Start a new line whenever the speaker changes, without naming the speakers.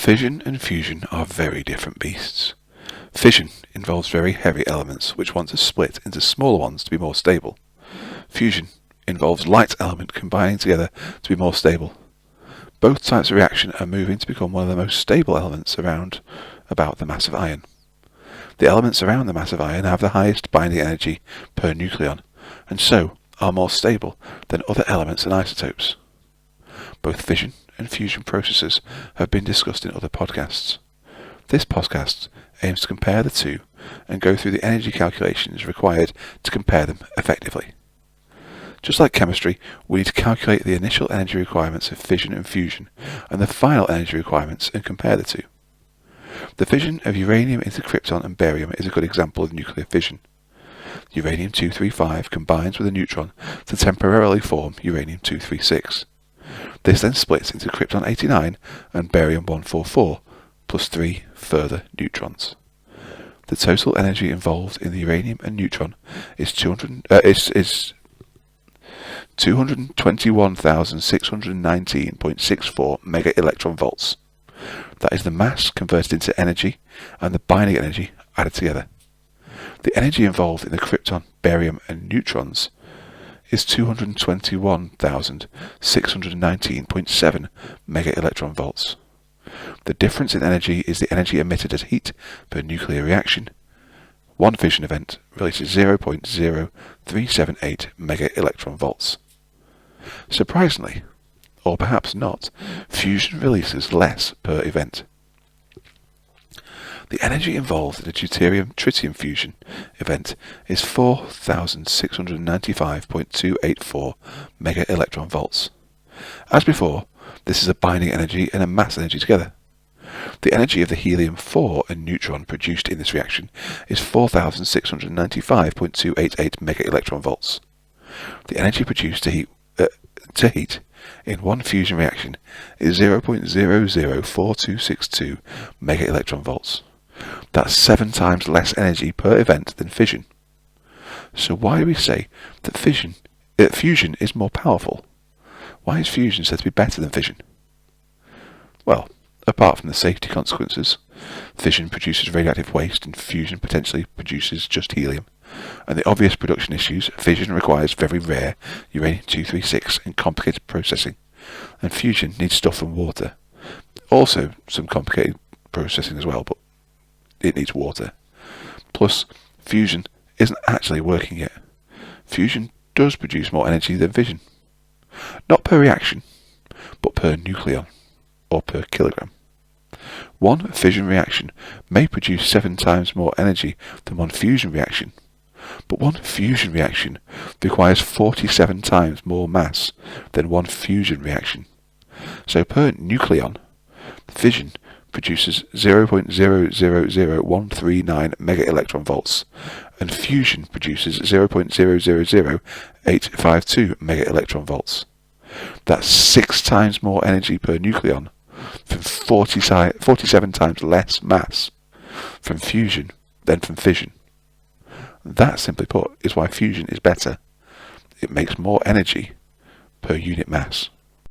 Fission and fusion are very different beasts. Fission involves very heavy elements which want to split into smaller ones to be more stable. Fusion involves light elements combining together to be more stable. Both types of reaction are moving to become one of the most stable elements around about the mass of iron. The elements around the mass of iron have the highest binding energy per nucleon, and so are more stable than other elements and isotopes. Both fission and fusion processes have been discussed in other podcasts. This podcast aims to compare the two and go through the energy calculations required to compare them effectively. Just like chemistry, we need to calculate the initial energy requirements of fission and fusion and the final energy requirements and compare the two. The fission of uranium into krypton and barium is a good example of nuclear fission. Uranium-235 combines with a neutron to temporarily form uranium-236. This then splits into krypton-89 and barium-144 plus 3 further neutrons. The total energy involved in the uranium and neutron is 221,619.64 mega-electron volts. That is the mass converted into energy and the binding energy added together. The energy involved in the krypton, barium and neutrons is 221,619.7 mega-electron volts. The difference in energy is the energy emitted as heat per nuclear reaction. One fission event releases 0.0378 mega-electron volts. Surprisingly, or perhaps not, fusion releases less per event. The energy involved in a deuterium-tritium fusion event is 4,695.284 mega-electron volts. As before, this is a binding energy and a mass energy together. The energy of the helium-4 and neutron produced in this reaction is 4,695.288 mega-electron volts. The energy produced to heat in one fusion reaction is 0.004262 mega-electron volts. That's 7 times less energy per event than fission. So why do we say that fusion is more powerful? Why is fusion said to be better than fission? Well, apart from the safety consequences, fission produces radioactive waste and fusion potentially produces just helium. And the obvious production issues, fission requires very rare uranium-236 and complicated processing, and fusion needs stuff from water. Also some complicated processing as well, but it needs water. Plus, fusion isn't actually working yet. Fusion does produce more energy than fission. Not per reaction, but per nucleon, or per kilogram. One fission reaction may produce 7 times more energy than one fusion reaction, but one fusion reaction requires 47 times more mass than one fusion reaction. So per nucleon, fission produces 0.000139 mega-electron volts, and fusion produces 0.000852 mega-electron volts. That's 6 times more energy per nucleon, from 47 times less mass from fusion than from fission. That, simply put, is why fusion is better. It makes more energy per unit mass.